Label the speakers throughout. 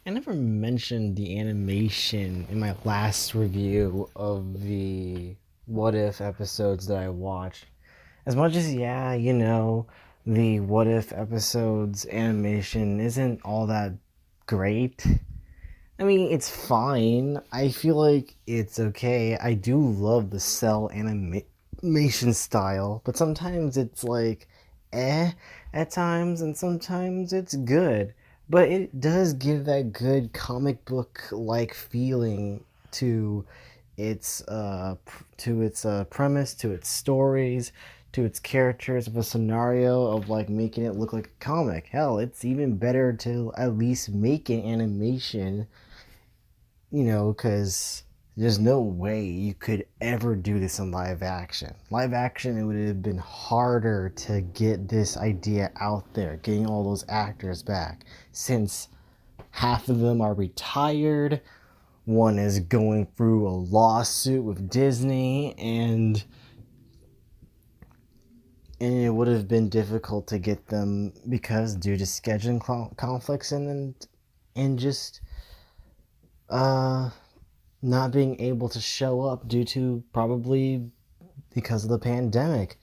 Speaker 1: I never mentioned the animation in my last review of the What If episodes that I watched. As much as, the What If episodes animation isn't all that great. I mean, it's fine. I feel like it's okay. I do love the cell animation style, but sometimes it's like at times, and sometimes it's good. But it does give that good comic book like feeling to its premise, to its stories, to its characters, of a scenario of like making it look like a comic. Hell, it's even better to at least make an animation, because there's no way you could ever do this in live action. Live action, it would have been harder to get this idea out there, getting all those actors back, since half of them are retired, one is going through a lawsuit with Disney, and it would have been difficult to get them because due to scheduling conflicts and just uh not being able to show up due to probably because of the pandemic.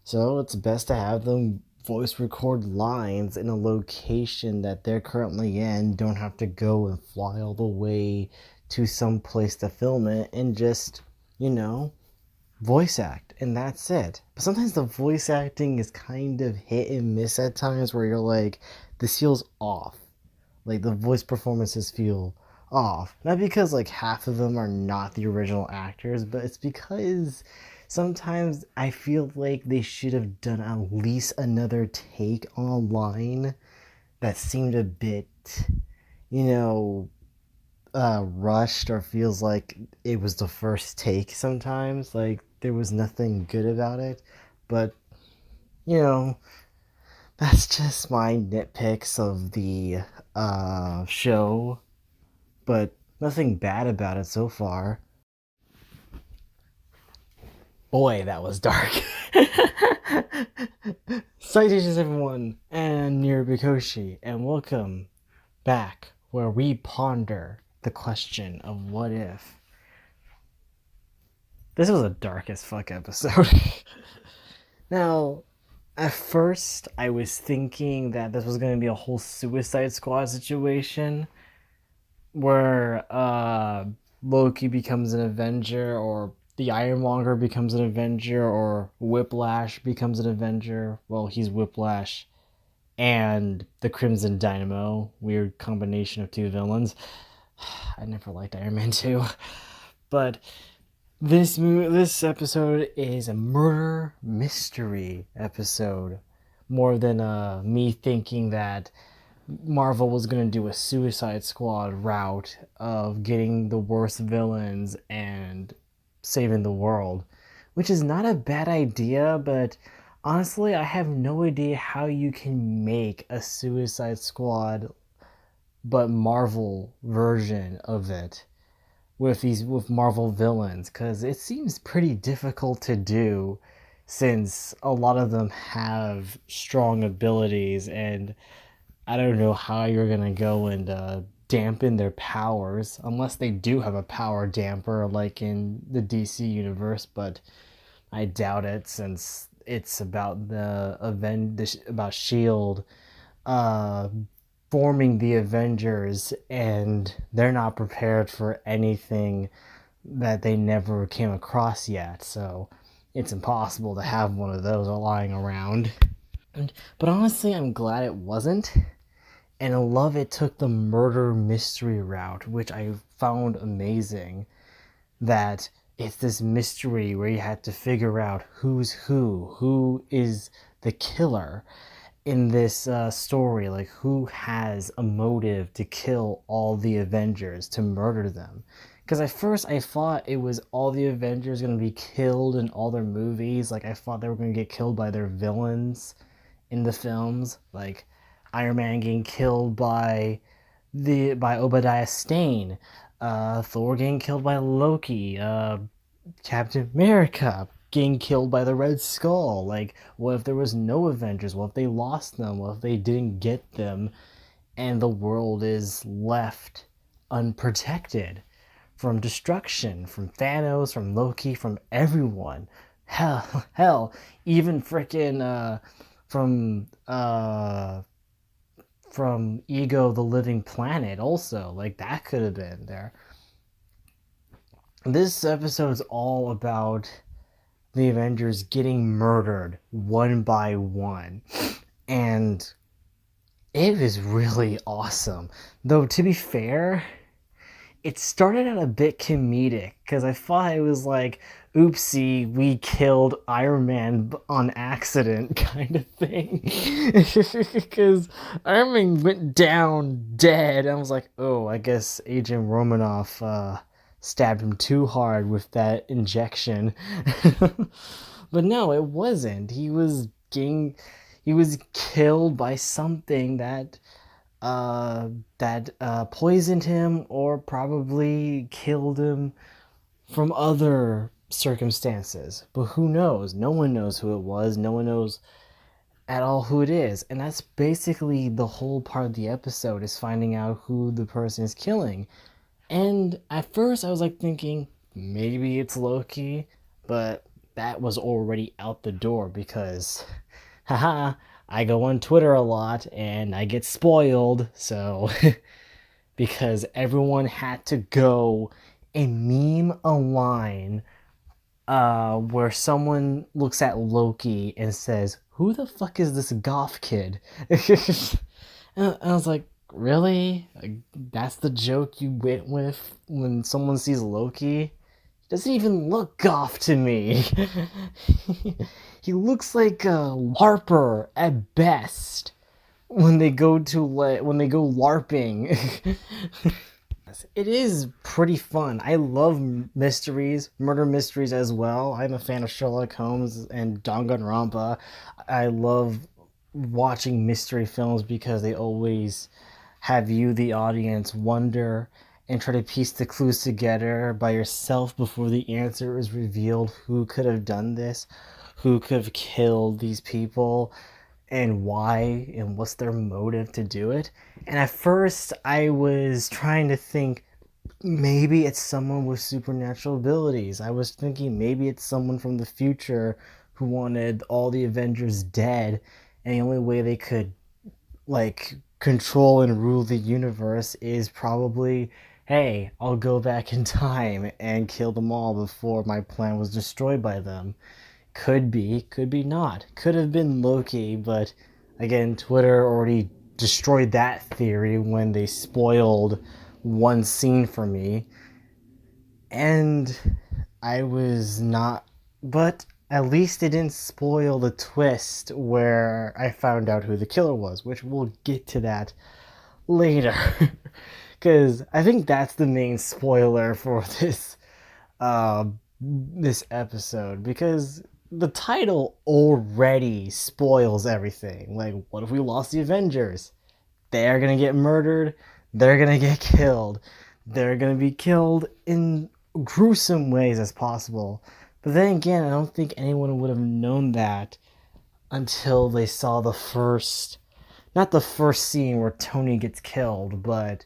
Speaker 1: So it's best to have them voice record lines in a location that they're currently in, don't have to go and fly all the way to some place to film it, and just, voice act, and that's it. But sometimes the voice acting is kind of hit and miss at times where you're like, this feels off. Like the voice performances feel off. Not because like half of them are not the original actors, but it's because sometimes I feel like they should have done at least another take on a line that seemed a bit, you know, rushed, or feels like it was the first take sometimes. Like there was nothing good about it. But, you know, that's just my nitpicks of the show, but nothing bad about it so far. Boy, that was dark. Citations, everyone, and Nirubikoshi, and welcome back where we ponder the question of what if. This was a dark as fuck episode. Now, at first, I was thinking that this was going to be a whole Suicide Squad situation where Loki becomes an Avenger, or the Ironmonger becomes an Avenger, or Whiplash becomes an Avenger. Well, he's Whiplash and the Crimson Dynamo. Weird combination of two villains. I never liked Iron Man 2. But this episode is a murder mystery episode, more than me thinking that Marvel was going to do a Suicide Squad route of getting the worst villains and saving the world, which is not a bad idea, but honestly, I have no idea how you can make a Suicide Squad but Marvel version of it with Marvel villains, cuz it seems pretty difficult to do since a lot of them have strong abilities, and I don't know how you're gonna go and dampen their powers unless they do have a power damper like in the DC universe, but I doubt it since it's about about Shield uh, forming the Avengers, and they're not prepared for anything that they never came across yet. So it's impossible to have one of those lying around. But honestly, I'm glad it wasn't. And I love it took the murder mystery route, which I found amazing. That it's this mystery where you had to figure out who's who is the killer in this story, like who has a motive to kill all the Avengers, to murder them. Because at first I thought it was all the Avengers going to be killed in all their movies. Like I thought they were going to get killed by their villains in the films, like Iron Man getting killed by Obadiah Stane, Thor getting killed by Loki, Captain America getting killed by the Red Skull. Like, what if there was no Avengers? What if they lost them? What if they didn't get them? and the world is left unprotected from destruction, from Thanos, from Loki, from everyone. Hell, even frickin' from Ego the Living Planet also. Like that could have been there. This episode is all about the Avengers getting murdered one by one. And it was really awesome. Though, to be fair, it started out a bit comedic because I thought it was like, oopsie, we killed Iron Man on accident kind of thing. Because Iron Man went down dead. I was like, oh, I guess Agent Romanoff stabbed him too hard with that injection. But no, it wasn't. He was killed by something that poisoned him or probably killed him from other circumstances. But who knows? No one knows who it was. No one knows at all who it is. And that's basically the whole part of the episode, is finding out who the person is killing. And at first I was like thinking maybe it's Loki, but that was already out the door because haha, I go on Twitter a lot and I get spoiled, so because everyone had to go and meme a line where someone looks at Loki and says, "Who the fuck is this goth kid?" And I was like, really? Like, that's the joke you went with when someone sees Loki? He doesn't even look goth to me. He looks like a LARPer at best when they go LARPing. It is pretty fun. I love mysteries, murder mysteries as well. I'm a fan of Sherlock Holmes and Danganronpa. I love watching mystery films because they always have you, the audience, wonder and try to piece the clues together by yourself before the answer is revealed. Who could have done this? Who could have killed these people? And why? And what's their motive to do it? And at first, I was trying to think maybe it's someone with supernatural abilities. I was thinking maybe it's someone from the future who wanted all the Avengers dead, and the only way they could like control and rule the universe is probably, hey, I'll go back in time and kill them all before my plan was destroyed by them. Could be not. Could have been Loki, but again, Twitter already destroyed that theory when they spoiled one scene for me. And I was not, but at least it didn't spoil the twist where I found out who the killer was, which we'll get to that later. Because I think that's the main spoiler for this episode, because the title already spoils everything. Like, what if we lost the Avengers? They're gonna get murdered, they're gonna get killed, they're gonna be killed in gruesome ways as possible. But then again, I don't think anyone would have known that until they saw not the first scene where Tony gets killed, but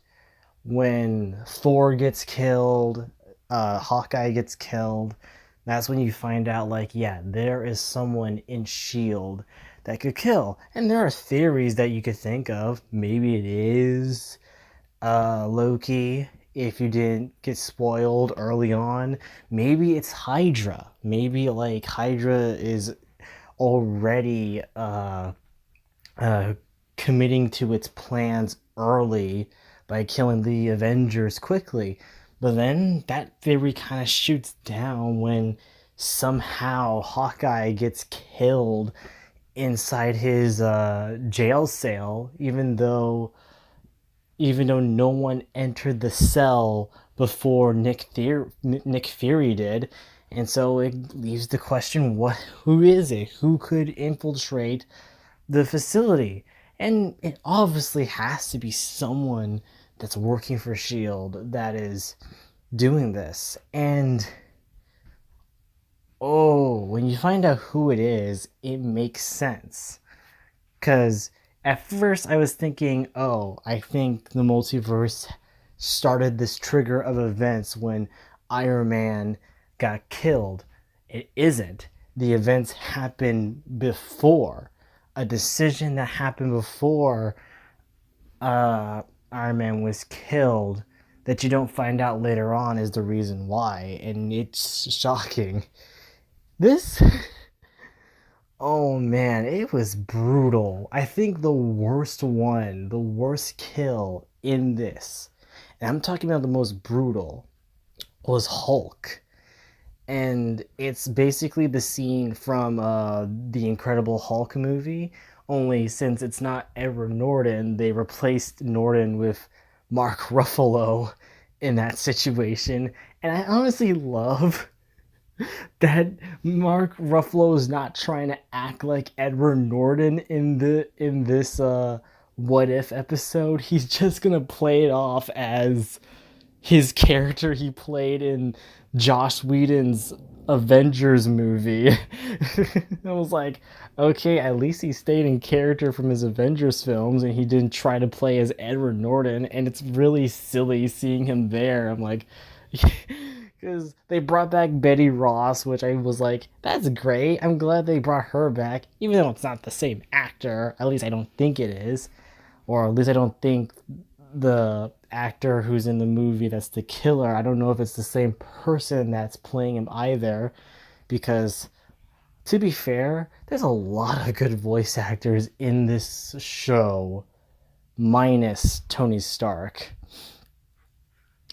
Speaker 1: when Thor gets killed, Hawkeye gets killed. That's when you find out, like, yeah, there is someone in S.H.I.E.L.D. that could kill. And there are theories that you could think of. Maybe it is Loki, if you didn't get spoiled early on. Maybe it's Hydra. Maybe, like, Hydra is already committing to its plans early by killing the Avengers quickly. But then that theory kind of shoots down when somehow Hawkeye gets killed inside his jail cell, even though no one entered the cell before Nick Fury did. And so it leaves the question, who is it? Who could infiltrate the facility? And it obviously has to be someone that's working for S.H.I.E.L.D. that is doing this. And when you find out who it is, it makes sense. Because At first, I was thinking, oh, I think the multiverse started this trigger of events when Iron Man got killed. It isn't. The events happened before. A decision that happened before uh, Iron Man was killed that you don't find out later on is the reason why. And it's shocking. This Oh man, it was brutal. I think the worst one, the worst kill in this, and I'm talking about the most brutal, was Hulk. And it's basically the scene from the Incredible Hulk movie, only since it's not Edward Norton, they replaced Norton with Mark Ruffalo in that situation. And I honestly love that Mark Ruffalo is not trying to act like Edward Norton in this what if episode. He's just gonna play it off as his character he played in Joss Whedon's Avengers movie. I was like, okay, at least he stayed in character from his Avengers films and he didn't try to play as Edward Norton. And it's really silly seeing him there. I'm like, because they brought back Betty Ross, which I was like, that's great. I'm glad they brought her back, even though it's not the same actor. At least I don't think it is, or at least I don't think the actor who's in the movie that's the killer. I don't know if it's the same person that's playing him either, because to be fair, there's a lot of good voice actors in this show, minus Tony Stark,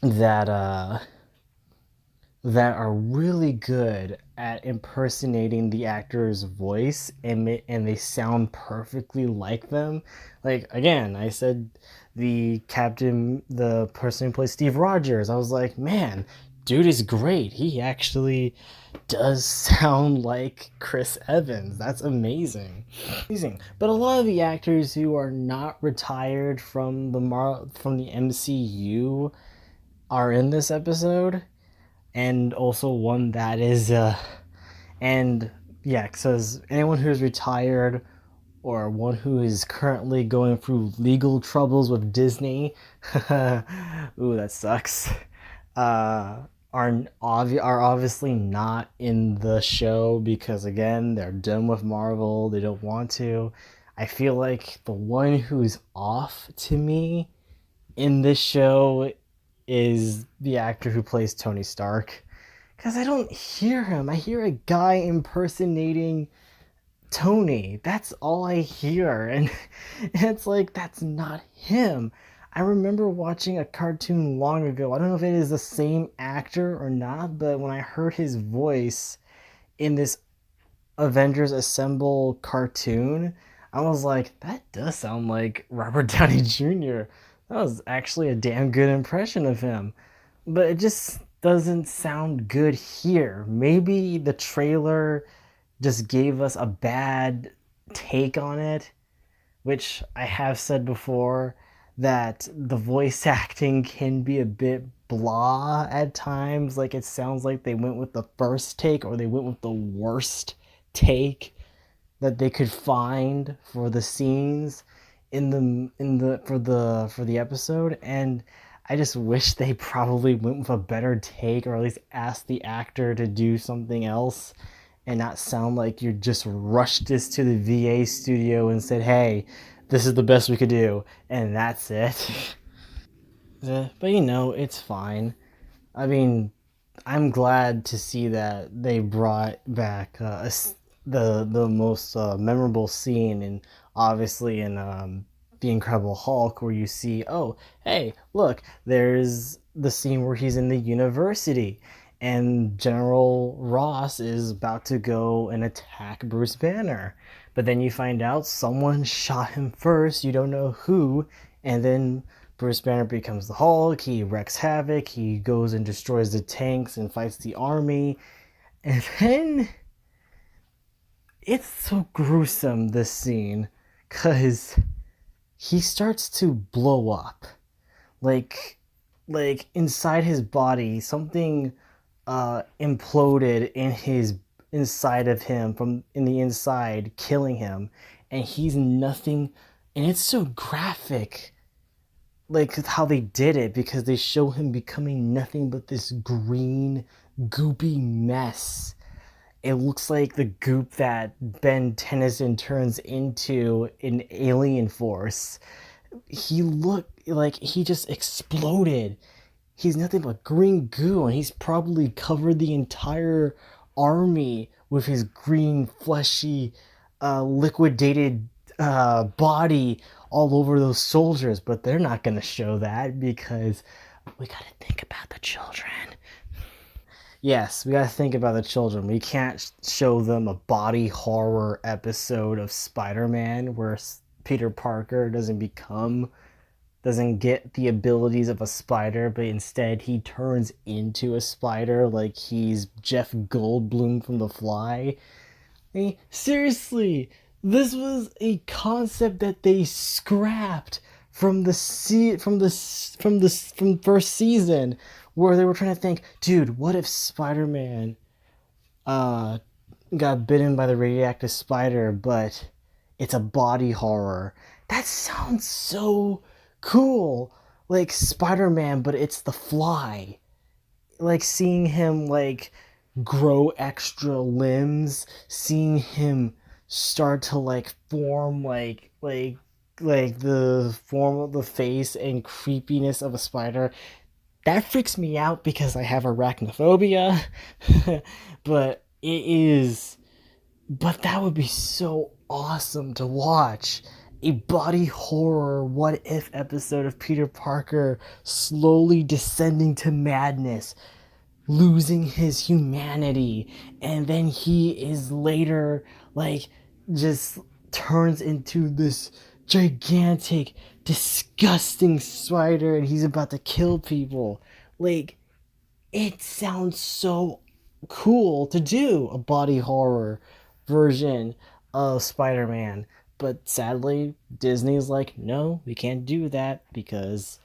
Speaker 1: that that are really good at impersonating the actor's voice and they sound perfectly like them. Like again, I said the person who plays Steve Rogers. I was like, man, dude is great. He actually does sound like Chris Evans. That's amazing. Amazing. But a lot of the actors who are not retired from from the MCU are in this episode, and also one that is and yeah, says anyone who's retired or one who is currently going through legal troubles with Disney. Ooh, that sucks. uh are obviously not in the show because again they're done with Marvel, they don't want to. I feel like the one who's off to me in this show is the actor who plays Tony Stark, because I don't hear him. I hear a guy impersonating Tony. That's all I hear. And it's like, that's not him. I remember watching a cartoon long ago. I don't know if it is the same actor or not, but when I heard his voice in this Avengers Assemble cartoon, I was like, that does sound like Robert Downey Jr. That was actually a damn good impression of him. But it just doesn't sound good here. Maybe the trailer just gave us a bad take on it, which I have said before that the voice acting can be a bit blah at times. Like it sounds like they went with the first take or they went with the worst take that they could find for the scenes for the episode. And I just wish they probably went with a better take or at least asked the actor to do something else and not sound like you just rushed this to the VA studio and said, hey, this is the best we could do, and that's it. But you know, it's fine. I mean, I'm glad to see that they brought back the most memorable scene, and obviously in the Incredible Hulk, where you see, oh, hey, look, there's the scene where he's in the university, and General Ross is about to go and attack Bruce Banner, but then you find out someone shot him first. You don't know who, and then Bruce Banner becomes the Hulk, he wreaks havoc, he goes and destroys the tanks and fights the army, and then it's so gruesome, this scene, because he starts to blow up. Like, like inside his body, something imploded in his inside of him from in the inside, killing him, and he's nothing and it's so graphic, like how they did it, because they show him becoming nothing but this green, goopy mess. It looks like the goop that Ben Tennyson turns into in Alien Force. He looked like he just exploded. He's nothing but green goo, and he's probably covered the entire army with his green, fleshy, liquidated body all over those soldiers. But they're not going to show that because we got to think about the children. Yes, we got to think about the children. We can't show them a body horror episode of Spider-Man where Peter Parker doesn't get the abilities of a spider, but instead he turns into a spider like he's Jeff Goldblum from The Fly. I mean, seriously, this was a concept that they scrapped from from first season, where they were trying to think, dude, what if Spider-Man uh got bitten by the radioactive spider, but it's a body horror. That sounds so cool. Like Spider-Man, but it's the Fly. Like seeing him like grow extra limbs, seeing him start to like form like the form of the face and creepiness of a spider. That freaks me out because I have arachnophobia. but it is but that would be so awesome to watch. A body horror what if episode of Peter Parker slowly descending to madness, losing his humanity, and then he is later like just turns into this gigantic, disgusting spider and he's about to kill people. Like, it sounds so cool to do a body horror version of Spider-Man. But sadly, Disney's like, no, we can't do that because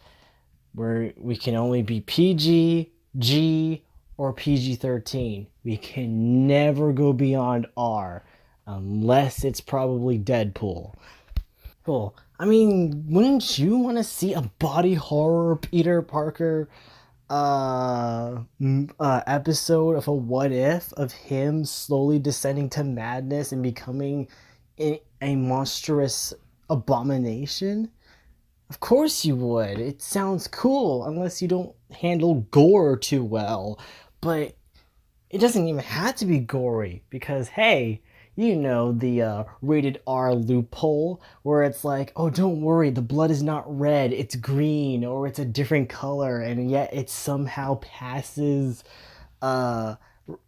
Speaker 1: we can only be PG, G, or PG-13. We can never go beyond R unless it's probably Deadpool. Cool. I mean, wouldn't you want to see a body horror Peter Parker episode of a what if of him slowly descending to madness and becoming a monstrous abomination? Of course you would. It sounds cool unless you don't handle gore too well. But it doesn't even have to be gory because hey, you know the rated R loophole where it's like, oh, don't worry, the blood is not red, it's green or it's a different color, and yet it somehow passes uh,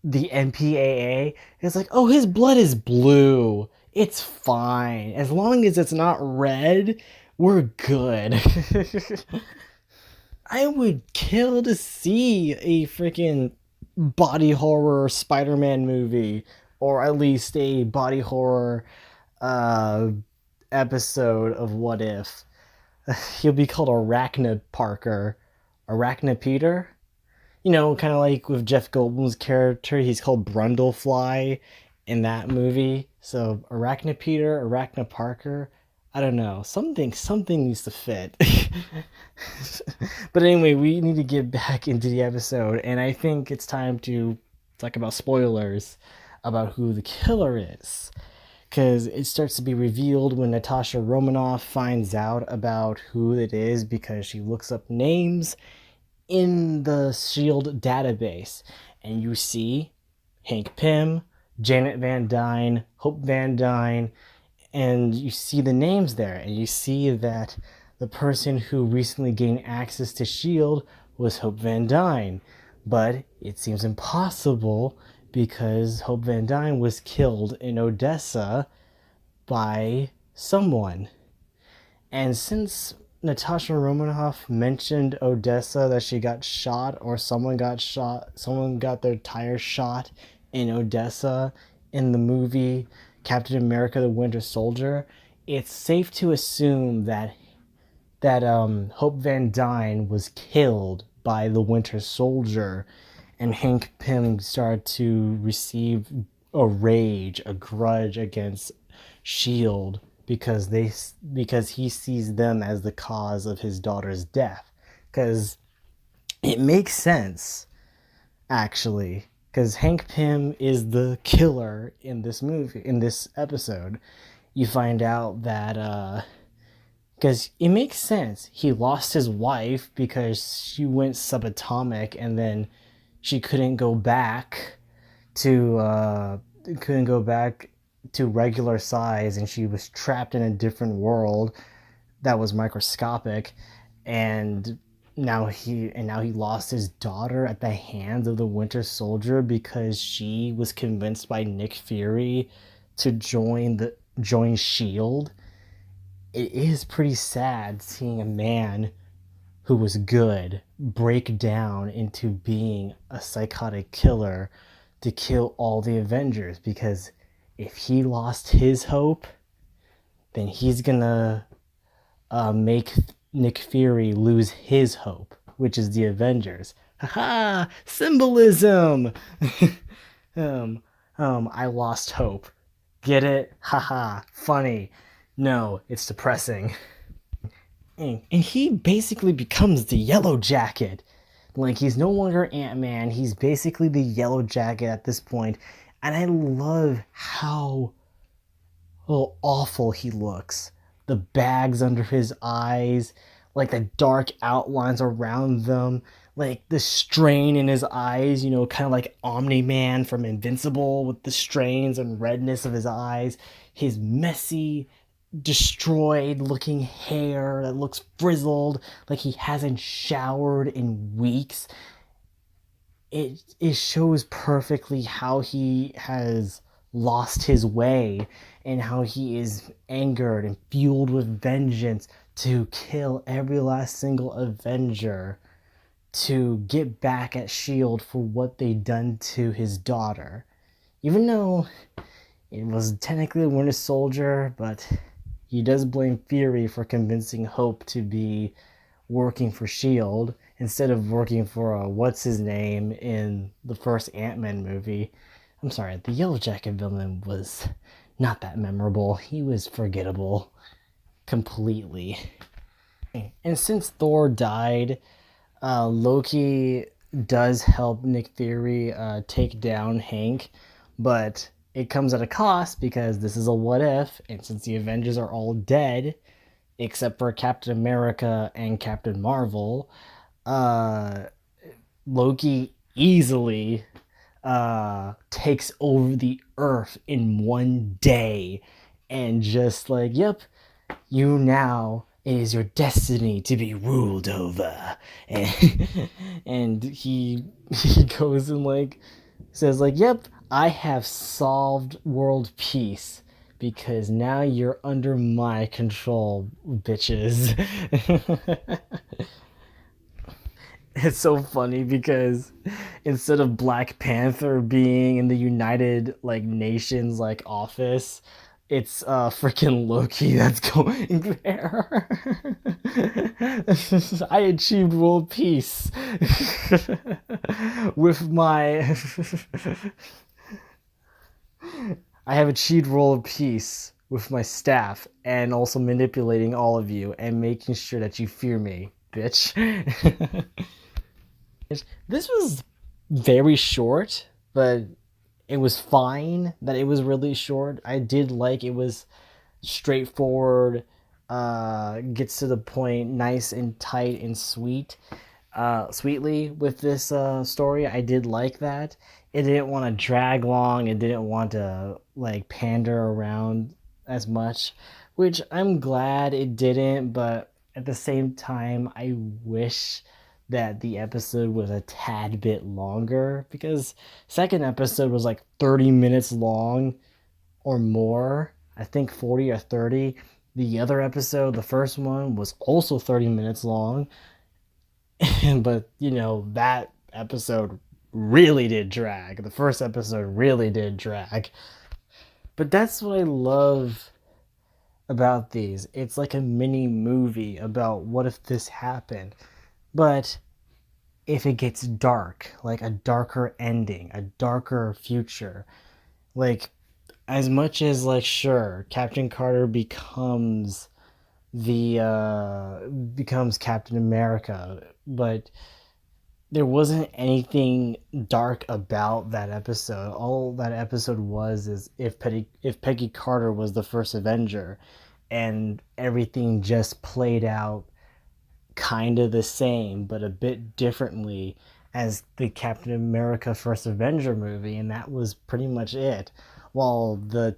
Speaker 1: the MPAA. It's like, oh, his blood is blue. It's fine as long as it's not red. We're good. I would kill to see a freaking body horror Spider-Man movie, or at least a body horror uh, episode of What If. He'll be called Arachna Parker, Arachna Peter. You know, kind of like with Jeff Goldblum's character, he's called Brundlefly in that movie. So Arachna Peter, Arachna Parker. I don't know. Something needs to fit. But anyway, we need to get back into the episode, and I think it's time to talk about spoilers about who the killer is. Because it starts to be revealed when Natasha Romanoff finds out about who it is because she looks up names in the Shield database, and you see Hank Pym, Janet Van Dyne, Hope Van Dyne, and you see the names there, and you see that the person who recently gained access to Shield was Hope Van Dyne, but it seems impossible because Hope Van Dyne was killed in Odessa by someone. And since Natasha Romanoff mentioned Odessa, that she got shot or someone got their tire shot in Odessa in the movie Captain America the Winter Soldier, it's safe to assume that Hope Van Dyne was killed by the Winter Soldier, and Hank Pym started to receive a rage, a grudge against Shield because because he sees them as the cause of his daughter's death. Because it makes sense, actually, because Hank Pym is the killer in this movie, in this episode. You find out that because it makes sense. He lost his wife because she went subatomic, and then she to couldn't go back to regular size, and she was trapped in a different world that was microscopic, and now he lost his daughter at the hands of the Winter Soldier because she was convinced by Nick Fury to join Shield. It is pretty sad seeing a man who was good break down into being a psychotic killer to kill all the Avengers, because if he lost his hope, then he's gonna make Nick Fury lose his hope, which is the Avengers. Haha! Symbolism! um, I lost hope. Get it? Haha! Funny. No, it's depressing. And he basically becomes the Yellow Jacket. Like, he's no longer Ant-Man, he's basically the Yellow Jacket at this point. And I love how awful he looks. The bags under his eyes, like the dark outlines around them, like the strain in his eyes, kind of like Omni-Man from Invincible with the strains and redness of his eyes. His messy, destroyed looking hair that looks frizzled, like he hasn't showered in weeks. It shows perfectly how he has lost his way and how he is angered and fueled with vengeance to kill every last single Avenger to get back at Shield for what they done to his daughter. Even though it was technically a Winter Soldier, but he does blame Fury for convincing Hope to be working for Shield instead of working for what's his name in the first Ant-Man movie. I'm sorry, the Yellow Jacket villain was not that memorable. He was forgettable completely. And since Thor died, Loki does help Nick Fury take down Hank, but it comes at a cost because this is a what if, and since the Avengers are all dead, except for Captain America and Captain Marvel, Loki easily takes over the Earth in one day and just like, yep, you now, it is your destiny to be ruled over. And he goes and like says like, yep, I have solved world peace because now you're under my control, bitches. It's so funny because instead of Black Panther being in the United like Nations like office, it's freaking Loki that's going there. I achieved world peace with my I have achieved world peace with my staff and also manipulating all of you and making sure that you fear me, bitch. This was very short, but it was fine that it was really short. I did like it was straightforward, gets to the point, nice and tight and sweetly with this story. I did like that. It didn't want to drag long. It didn't want to like pander around as much, which I'm glad it didn't. But at the same time, I wish that the episode was a tad bit longer because second episode was like 30 minutes long or more. I think 40 or 30. The other episode, the first one, was also 30 minutes long. But, that episode really did drag. The first episode really did drag. But that's what I love about these. It's like a mini movie about what if this happened. But if it gets dark, like a darker ending, a darker future, like as much as like sure, Captain Carter becomes Captain America, but there wasn't anything dark about that episode. All that episode was is if Peggy Carter was the first Avenger, and everything just played out kind of the same, but a bit differently as the Captain America First Avenger movie, and that was pretty much it. While the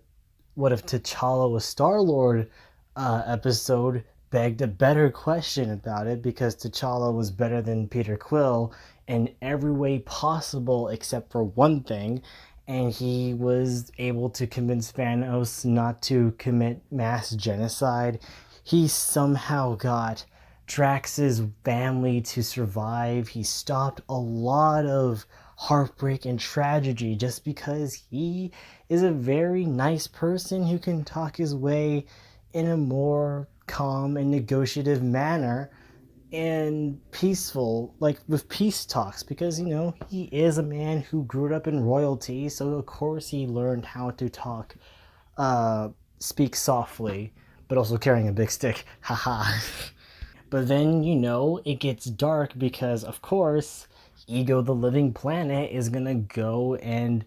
Speaker 1: What If T'Challa Was Star Lord episode begged a better question about it because T'Challa was better than Peter Quill in every way possible except for one thing, and he was able to convince Thanos not to commit mass genocide. He somehow got Drax's family to survive. He stopped a lot of heartbreak and tragedy just because he is a very nice person who can talk his way in a more calm and negotiative manner and peaceful, like with peace talks, because he is a man who grew up in royalty, so of course he learned how to talk, uh, speak softly, but also carrying a big stick. Haha. But then, it gets dark because, of course, Ego the Living Planet is gonna go and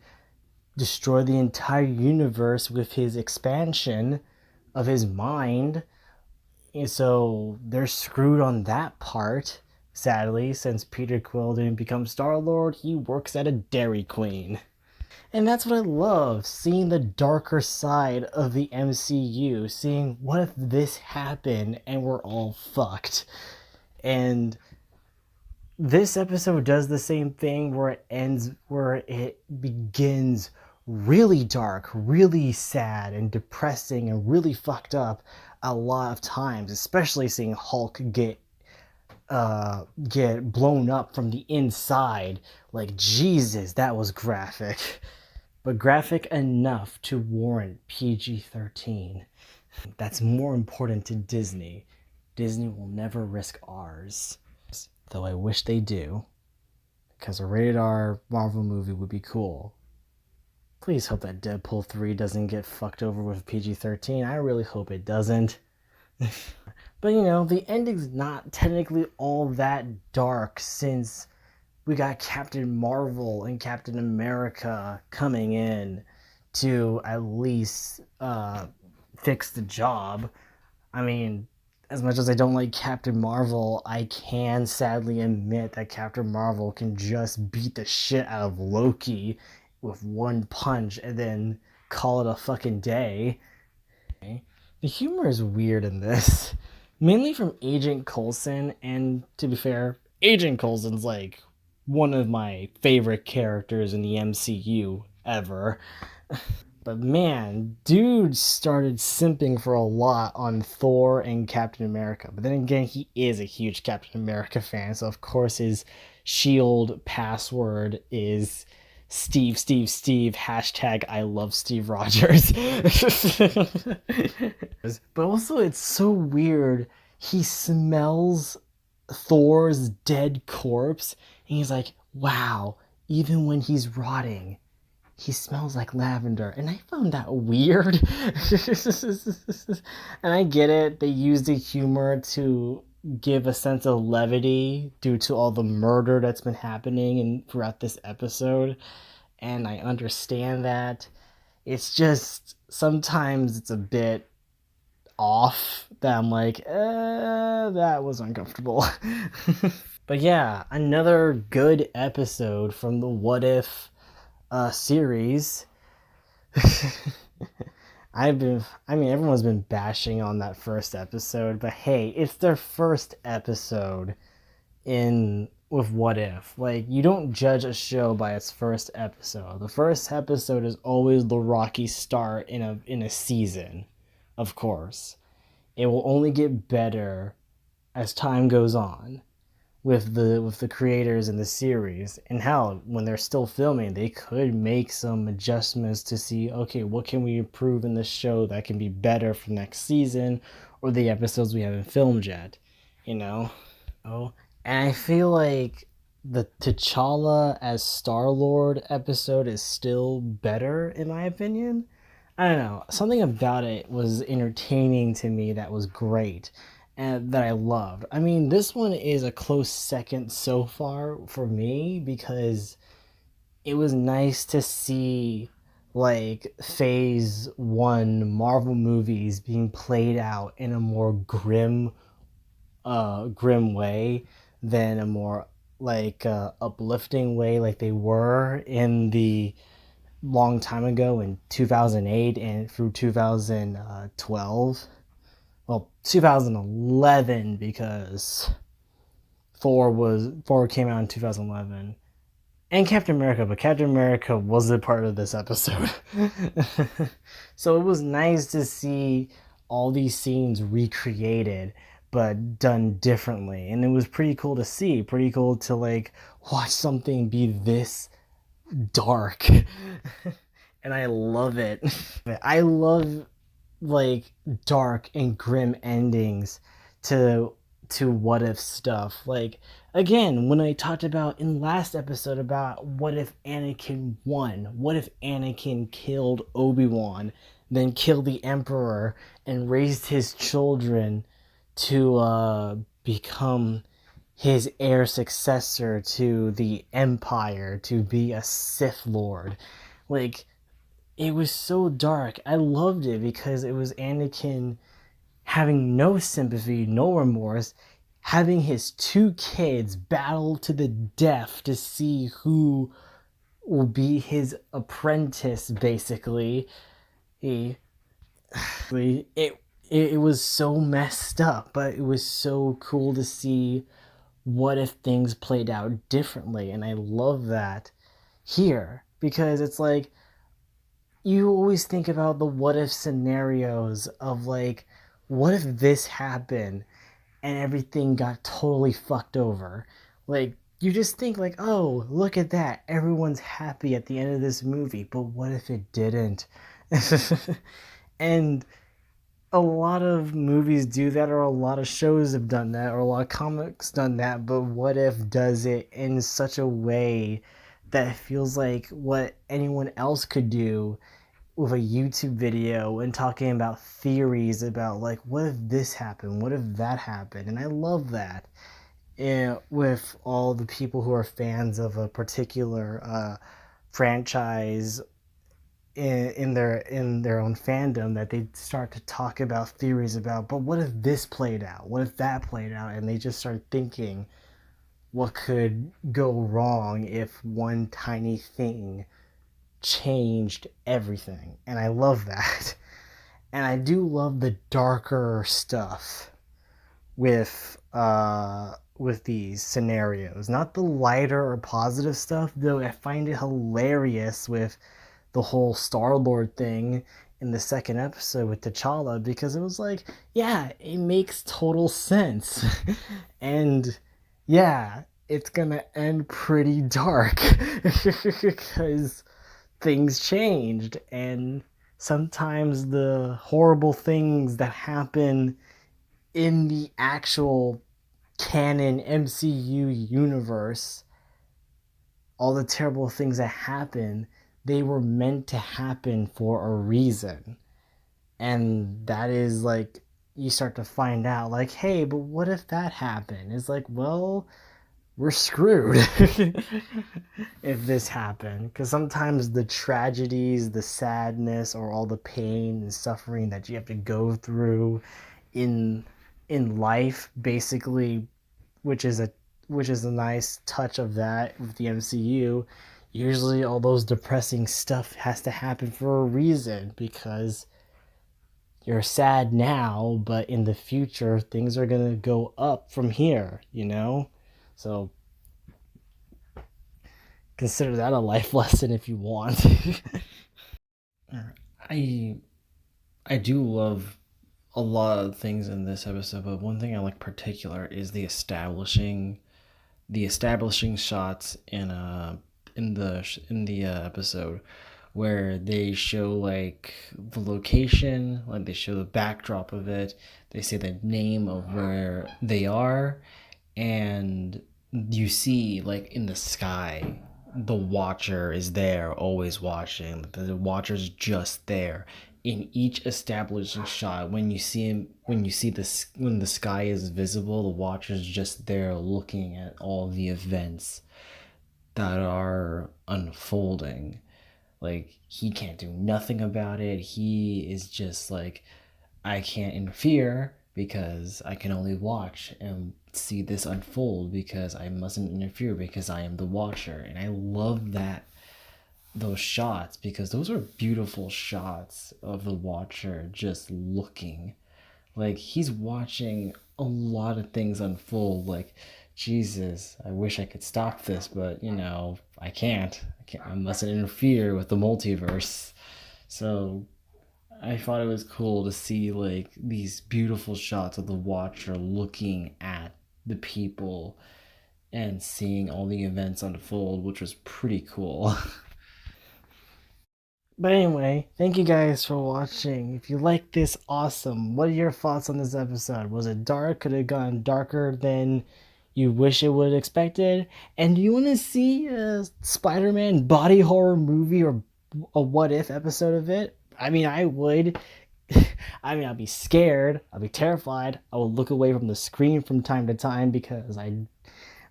Speaker 1: destroy the entire universe with his expansion of his mind. And so they're screwed on that part. Sadly, since Peter Quill didn't become Star Lord, he works at a Dairy Queen. And that's what I love, seeing the darker side of the MCU, seeing what if this happened and we're all fucked. And this episode does the same thing where it begins really dark, really sad and depressing and really fucked up a lot of times, especially seeing Hulk get blown up from the inside. Like Jesus, that was graphic. But graphic enough to warrant PG-13. That's more important to Disney. Disney will never risk ours. Though I wish they do, because a rated R Marvel movie would be cool. Please hope that Deadpool 3 doesn't get fucked over with PG 13. I really hope it doesn't. But the ending's not technically all that dark since we got Captain Marvel and Captain America coming in to at least fix the job. I mean, as much as I don't like Captain Marvel, I can sadly admit that Captain Marvel can just beat the shit out of Loki with one punch and then call it a fucking day. The humor is weird in this, mainly from Agent Coulson, and to be fair, Agent Coulson's like one of my favorite characters in the MCU ever. But man, dude started simping for a lot on Thor and Captain America. But then again, he is a huge Captain America fan, so of course his shield password is Steve, Steve, Steve, hashtag I love Steve Rogers. But also, it's so weird. He smells Thor's dead corpse, and he's like, wow, even when he's rotting, he smells like lavender, and I found that weird. And I get it, they use the humor to give a sense of levity due to all the murder that's been happening and throughout this episode, and I understand that. It's just sometimes it's a bit off that I'm like, that was uncomfortable. But yeah, another good episode from the What If series. Everyone's been bashing on that first episode, but hey, it's their first episode in with What If. Like, you don't judge a show by its first episode. The first episode is always the rocky start in a season, of course. It will only get better as time goes on with the creators in the series. And hell, when they're still filming, they could make some adjustments to see, okay, what can we improve in this show that can be better for next season or the episodes we haven't filmed yet, you know? Oh, and I feel like the T'Challa as Star Lord episode is still better in my opinion. I don't know, something about it was entertaining to me that was great and that I loved. I mean, this one is a close second so far for me because it was nice to see like phase 1 Marvel movies being played out in a more grim way than a more like uplifting way like they were in the long time ago in 2008 and through 2012. Well, 2011 because Thor came out in 2011 and Captain America, but Captain America wasn't part of this episode. So it was nice to see all these scenes recreated but done differently. And it was pretty cool to see, pretty cool to like watch something be this dark. And I love it. I love like dark and grim endings to what if stuff. Like again, when I talked about in last episode about what if Anakin won? What if Anakin killed Obi-Wan, then killed the Emperor and raised his children to become his heir successor to the Empire, to be a Sith Lord. Like it was so dark. I loved it because it was Anakin having no sympathy, no remorse, having his two kids battle to the death to see who will be his apprentice, basically. He, it was so messed up, but it was so cool to see what if things played out differently. And I love that here because it's like you always think about the what if scenarios of like, what if this happened and everything got totally fucked over? Like, you just think like, oh, look at that. Everyone's happy at the end of this movie, but what if it didn't? And a lot of movies do that, or a lot of shows have done that, or a lot of comics done that, but what if does it in such a way that it feels like what anyone else could do with a YouTube video and talking about theories about like what if this happened, what if that happened, and I love that. And with all the people who are fans of a particular franchise in their own fandom, that they start to talk about theories about, but what if this played out, what if that played out, and they just start thinking what could go wrong if one tiny thing changed everything. And I love that. And I do love the darker stuff with these scenarios. Not the lighter or positive stuff, though I find it hilarious with the whole Star-Lord thing in the second episode with T'Challa, because it was like, yeah, it makes total sense. And yeah, it's gonna end pretty dark because things changed, and sometimes the horrible things that happen in the actual canon MCU universe, all the terrible things that happen, they were meant to happen for a reason. And that is like, you start to find out like, hey, but what if that happened? It's like, well, we're screwed if this happened, because sometimes the tragedies, the sadness, or all the pain and suffering that you have to go through in life, basically, which is a nice touch of that with the MCU. Usually all those depressing stuff has to happen for a reason, because you're sad now, but in the future things are going to go up from here, you know? So consider that a life lesson if you want. I I do love a lot of things in this episode, but one thing I like particular is the establishing shots in the episode where they show like the location, like they show the backdrop of it, they say the name of where they are, and you see like in the sky the watcher is there always watching, the watcher's just there, in each establishing shot, when you see him, when you see this, when the sky is visible, the watcher's just there looking at all the events that are unfolding. Like, he can't do nothing about it. He is just like, I can't interfere because I can only watch and see this unfold, because I mustn't interfere because I am the watcher. And I love that, those shots, because those are beautiful shots of the watcher just looking. Like, he's watching a lot of things unfold. Like, Jesus, I wish I could stop this, but I can't. I mustn't interfere with the multiverse. So I thought it was cool to see like these beautiful shots of the watcher looking at the people and seeing all the events unfold, which was pretty cool. But anyway, thank you guys for watching. If you like this, awesome. What are your thoughts on this episode? Was it dark? Could it have gone darker than you wish it would have expected? And do you want to see a Spider-Man body horror movie or a what if episode of it? I mean, I would. I mean, I'd be scared. I'd be terrified. I would look away from the screen from time to time because I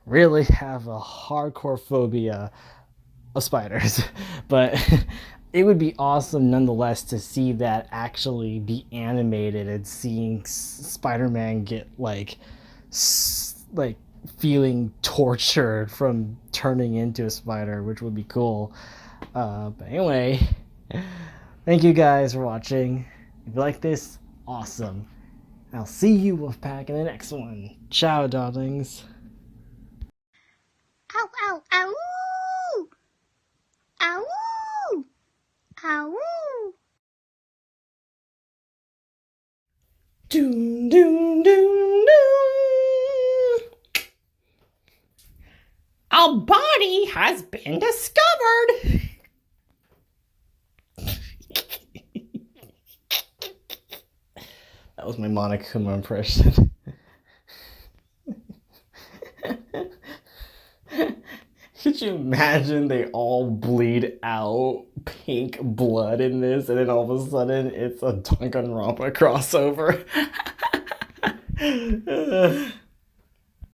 Speaker 1: really have a hardcore phobia of spiders. But it would be awesome nonetheless to see that actually be animated, and seeing Spider-Man get like feeling tortured from turning into a spider, which would be cool. But anyway, thank you guys for watching. If you like this, awesome. I'll see you, Wolfpack, in the next one. Ciao, darlings.
Speaker 2: Ow, ow, ow! Ow! Ow!
Speaker 1: Doom, doom, doom, doom.
Speaker 3: A body has been discovered.
Speaker 1: That was my Monokuma impression. Could you imagine they all bleed out pink blood in this, and then all of a sudden it's a Danganronpa crossover?